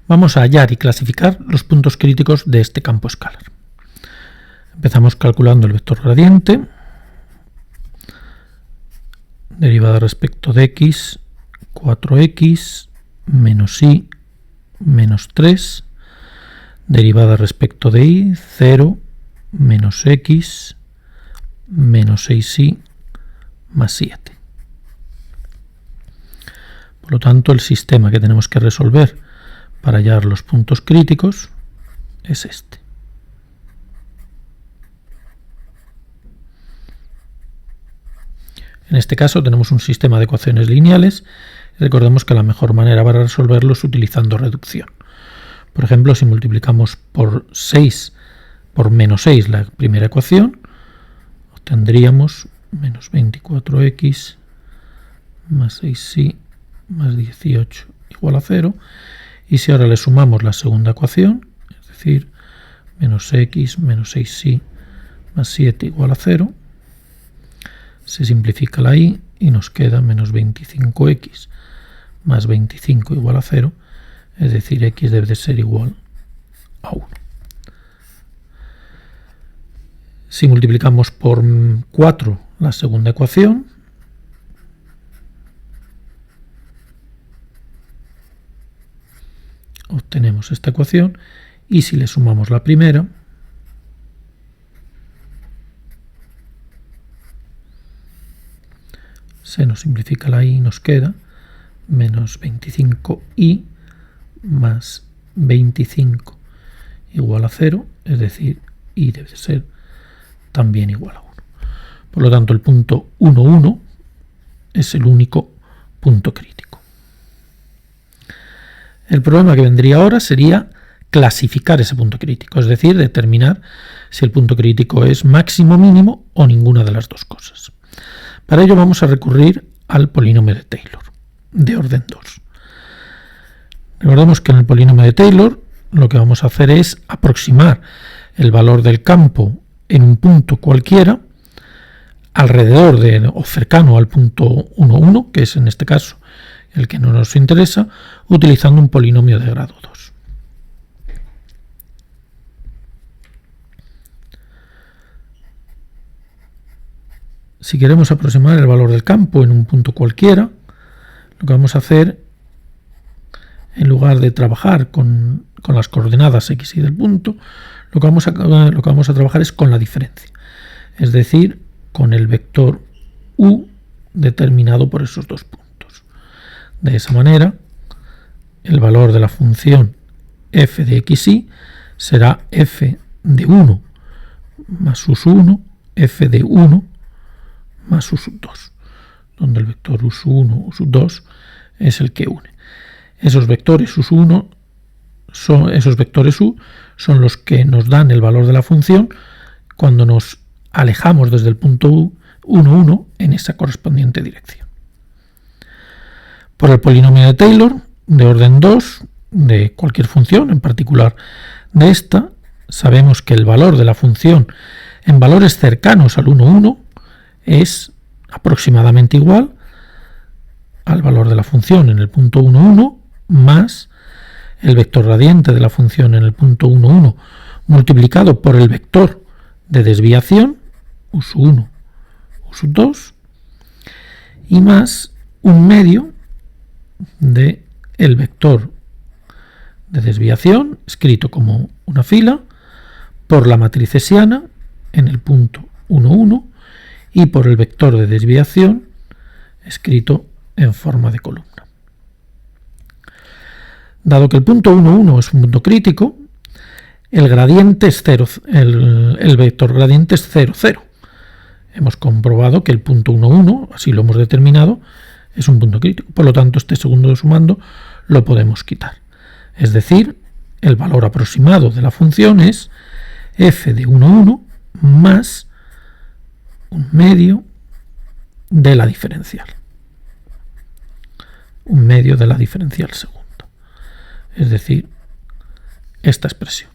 Vamos a hallar y clasificar los puntos críticos de este campo escalar. Empezamos calculando el vector gradiente, derivada respecto de x, 4x, menos y, menos 3, derivada respecto de y, 0, menos x, menos 6y, más 7. Por lo tanto, el sistema que tenemos que resolver para hallar los puntos críticos es este. En este caso tenemos un sistema de ecuaciones lineales y recordemos que la mejor manera para resolverlo es utilizando reducción. Por ejemplo, si multiplicamos por menos 6 la primera ecuación, obtendríamos menos 24x más 6y más 18 igual a 0. Y si ahora le sumamos la segunda ecuación, es decir, menos x menos 6y más 7 igual a 0, se simplifica la y nos queda menos 25x más 25 igual a 0, es decir, x debe de ser igual a 1. Si multiplicamos por 4 la segunda ecuación, obtenemos esta ecuación, y si le sumamos la primera, se nos simplifica la y nos queda menos 25y más 25 igual a 0, es decir, y debe ser también igual a 1. Por lo tanto, el punto 1, 1 es el único punto crítico. El problema que vendría ahora sería clasificar ese punto crítico, es decir, determinar si el punto crítico es máximo, mínimo o ninguna de las dos cosas. Para ello vamos a recurrir al polinomio de Taylor, de orden 2. Recordemos que en el polinomio de Taylor lo que vamos a hacer es aproximar el valor del campo en un punto cualquiera alrededor o cercano al punto 1, 1, que es en este caso el que no nos interesa, utilizando un polinomio de grado 2. Si queremos aproximar el valor del campo en un punto cualquiera, lo que vamos a hacer, en lugar de trabajar con las coordenadas x y del punto, lo que vamos a trabajar es con la diferencia, es decir, con el vector u determinado por esos dos puntos. De esa manera, el valor de la función f de xy será f de 1 más u 1, f de 1 más u 2, donde el vector u 1, u 2 es el que une. Esos vectores u son los que nos dan el valor de la función cuando nos alejamos desde el punto 1, 1 en esa correspondiente dirección. Por el polinomio de Taylor, de orden 2, de cualquier función, en particular de esta, sabemos que el valor de la función en valores cercanos al 1, 1 es aproximadamente igual al valor de la función en el punto 1, 1 más el vector gradiente de la función en el punto 1, 1 multiplicado por el vector de desviación, u1, u2, y más un medio de el vector de desviación, escrito como una fila, por la matriz hesiana en el punto 1, 1, y por el vector de desviación, escrito en forma de columna. Dado que el punto 1, 1 es un punto crítico, el gradiente es 0, el vector gradiente es 0, 0. Hemos comprobado que el punto 1, 1, así lo hemos determinado, es un punto crítico. Por lo tanto, este segundo sumando lo podemos quitar. Es decir, el valor aproximado de la función es f de 1, 1 más un medio de la diferencial. Un medio de la diferencial segundo. Es decir, esta expresión.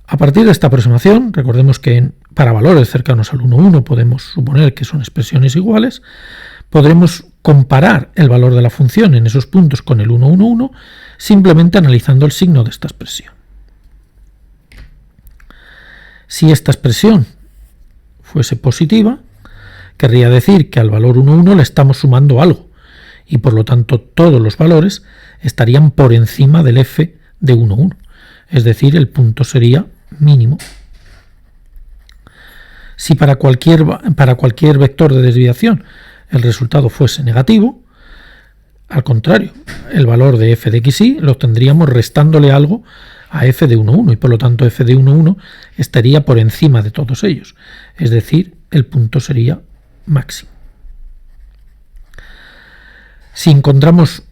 A partir de esta aproximación, recordemos que para valores cercanos al 1, 1 podemos suponer que son expresiones iguales, podremos comparar el valor de la función en esos puntos con el 1, 1, 1, simplemente analizando el signo de esta expresión. Si esta expresión fuese positiva, querría decir que al valor 1, 1 le estamos sumando algo, y por lo tanto todos los valores estarían por encima del f de 1, 1, es decir, el punto sería mínimo. Si para cualquier vector de desviación el resultado fuese negativo, al contrario, el valor de f de xy lo obtendríamos restándole algo a f de 1, 1, y por lo tanto f de 1, 1 estaría por encima de todos ellos, es decir, el punto sería máximo. Si encontramos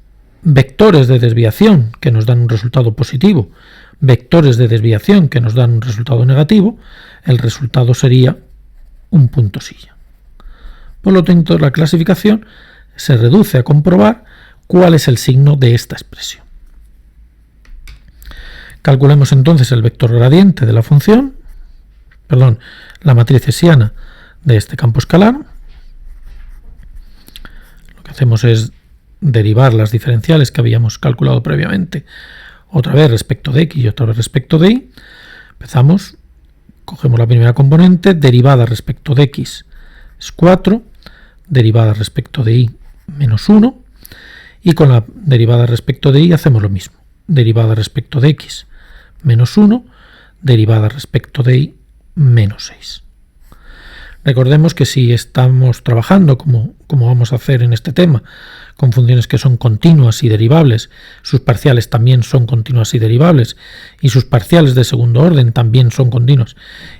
vectores de desviación que nos dan un resultado positivo, vectores de desviación que nos dan un resultado negativo, el resultado sería un punto silla. Por lo tanto, la clasificación se reduce a comprobar cuál es el signo de esta expresión. Calculemos entonces el vector gradiente de la función, la matriz hessiana de este campo escalar. Lo que hacemos es derivar las diferenciales que habíamos calculado previamente, otra vez respecto de x y otra vez respecto de y. Empezamos, cogemos la primera componente, derivada respecto de x es 4, derivada respecto de y menos 1, y con la derivada respecto de y hacemos lo mismo, derivada respecto de x menos 1, derivada respecto de y menos 6. Recordemos que si estamos trabajando, como vamos a hacer en este tema, con funciones que son continuas y derivables, sus parciales también son continuas y derivables, y sus parciales de segundo orden también son continuas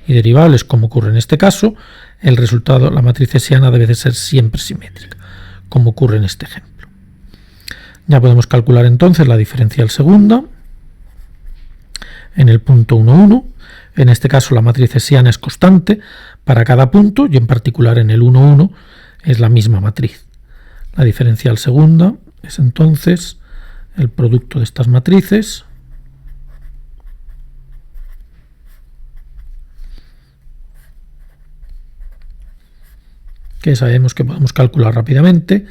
y derivables, como ocurre en este caso, el resultado, la matriz hessiana debe de ser siempre simétrica, como ocurre en este ejemplo. Ya podemos calcular entonces la diferencial segunda en el punto 1, 1. En este caso la matriz hessiana es constante para cada punto y en particular en el 1, 1 es la misma matriz. La diferencial segunda es entonces el producto de estas matrices que sabemos que podemos calcular rápidamente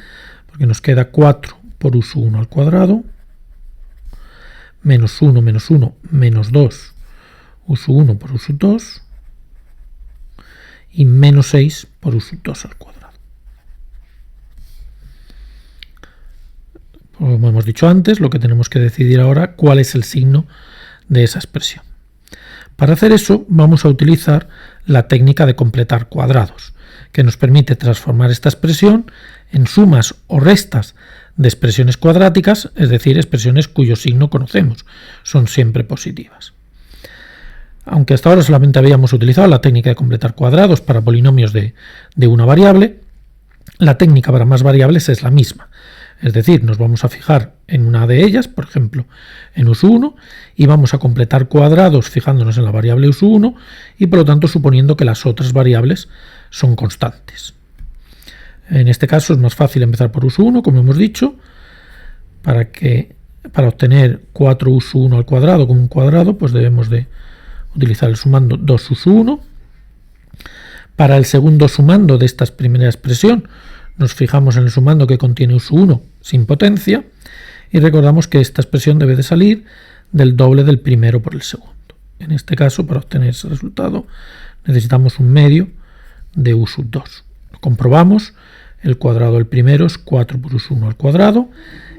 porque nos queda 4 por u1 al cuadrado menos 1 menos 2 u1 por u2 y menos 6 por u2 al cuadrado. Como hemos dicho antes, lo que tenemos que decidir ahora cuál es el signo de esa expresión. Para hacer eso vamos a utilizar la técnica de completar cuadrados, que nos permite transformar esta expresión en sumas o restas de expresiones cuadráticas, es decir, expresiones cuyo signo conocemos, son siempre positivas. Aunque hasta ahora solamente habíamos utilizado la técnica de completar cuadrados para polinomios de una variable, la técnica para más variables es la misma. Es decir, nos vamos a fijar en una de ellas, por ejemplo, en us1, y vamos a completar cuadrados fijándonos en la variable us1 y por lo tanto suponiendo que las otras variables son constantes. En este caso es más fácil empezar por us1, como hemos dicho, para obtener 4us1 al cuadrado como un cuadrado, pues debemos de utilizar el sumando 2us1. Para el segundo sumando de esta primera expresión, nos fijamos en el sumando que contiene us1 sin potencia y recordamos que esta expresión debe de salir del doble del primero por el segundo. En este caso, para obtener ese resultado, necesitamos un medio de us2. Lo comprobamos, el cuadrado del primero es 4 por us1 al cuadrado,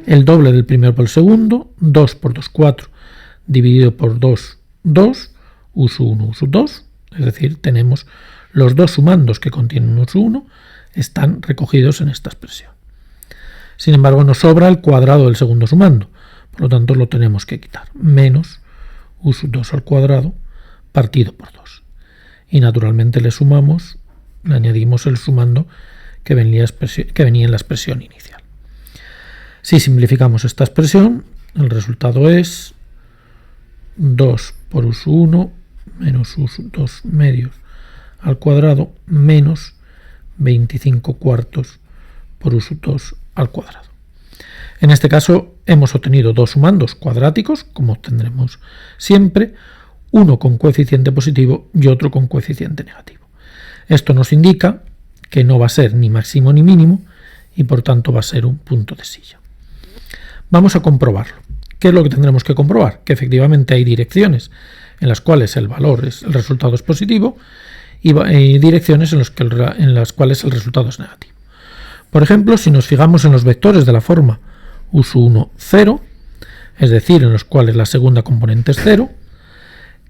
el doble del primero por el segundo, 2 por 2, 4, dividido por 2, 2, us1, us2, es decir, tenemos los dos sumandos que contienen us1, están recogidos en esta expresión. Sin embargo, nos sobra el cuadrado del segundo sumando, por lo tanto lo tenemos que quitar, menos us2 al cuadrado partido por 2. Y naturalmente le añadimos el sumando que venía en la expresión inicial. Si simplificamos esta expresión, el resultado es 2 por us1 menos us2 medios al cuadrado menos 25 cuartos por us2 al cuadrado. En este caso hemos obtenido dos sumandos cuadráticos, como obtendremos siempre, uno con coeficiente positivo y otro con coeficiente negativo. Esto nos indica que no va a ser ni máximo ni mínimo y por tanto va a ser un punto de silla. Vamos a comprobarlo. ¿Qué es lo que tendremos que comprobar? Que efectivamente hay direcciones en las cuales el resultado es positivo y direcciones en las cuales el resultado es negativo. Por ejemplo, si nos fijamos en los vectores de la forma U1, 0, es decir, en los cuales la segunda componente es 0,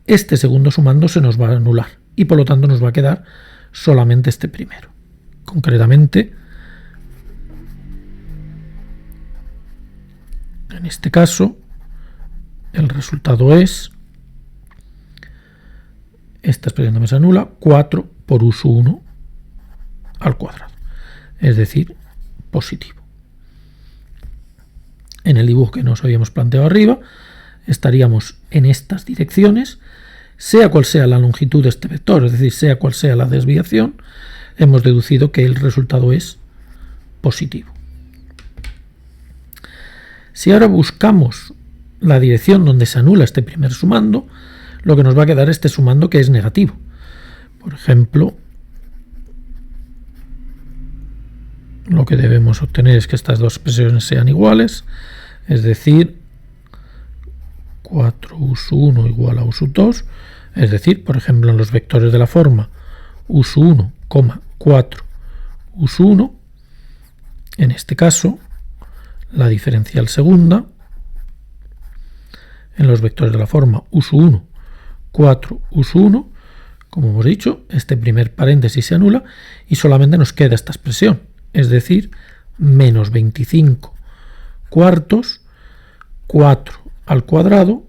este segundo sumando se nos va a anular y por lo tanto nos va a quedar solamente este primero. Concretamente, en este caso, el resultado es, esta expresión también se anula, 4 por U1 al cuadrado, es decir, positivo. En el dibujo que nos habíamos planteado arriba, estaríamos en estas direcciones, sea cual sea la longitud de este vector, es decir, sea cual sea la desviación, hemos deducido que el resultado es positivo. Si ahora buscamos la dirección donde se anula este primer sumando, lo que nos va a quedar este sumando que es negativo. Por ejemplo, lo que debemos obtener es que estas dos expresiones sean iguales, es decir, 4U1 igual a U2, es decir, por ejemplo, en los vectores de la forma U1, 4U1, en este caso, la diferencial segunda, en los vectores de la forma U1, 4U1, como hemos dicho, este primer paréntesis se anula y solamente nos queda esta expresión, es decir, menos 25 cuartos, 4 al cuadrado,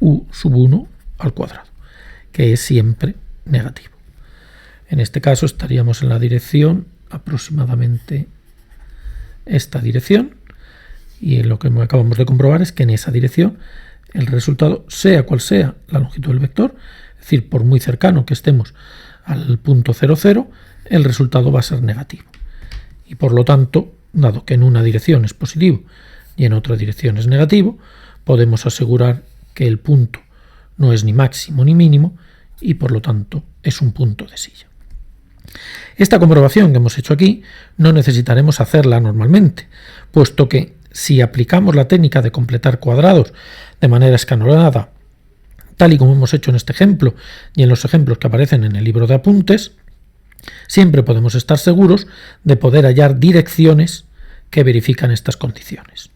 U1 al cuadrado, que es siempre negativo. En este caso estaríamos en la dirección aproximadamente esta dirección, y lo que acabamos de comprobar es que en esa dirección el resultado, sea cual sea la longitud del vector, es decir, por muy cercano que estemos al punto 0, 0, el resultado va a ser negativo. Y por lo tanto, dado que en una dirección es positivo y en otra dirección es negativo, podemos asegurar que el punto no es ni máximo ni mínimo y por lo tanto es un punto de silla. Esta comprobación que hemos hecho aquí no necesitaremos hacerla normalmente, puesto que si aplicamos la técnica de completar cuadrados de manera escalonada, tal y como hemos hecho en este ejemplo y en los ejemplos que aparecen en el libro de apuntes, siempre podemos estar seguros de poder hallar direcciones que verifican estas condiciones.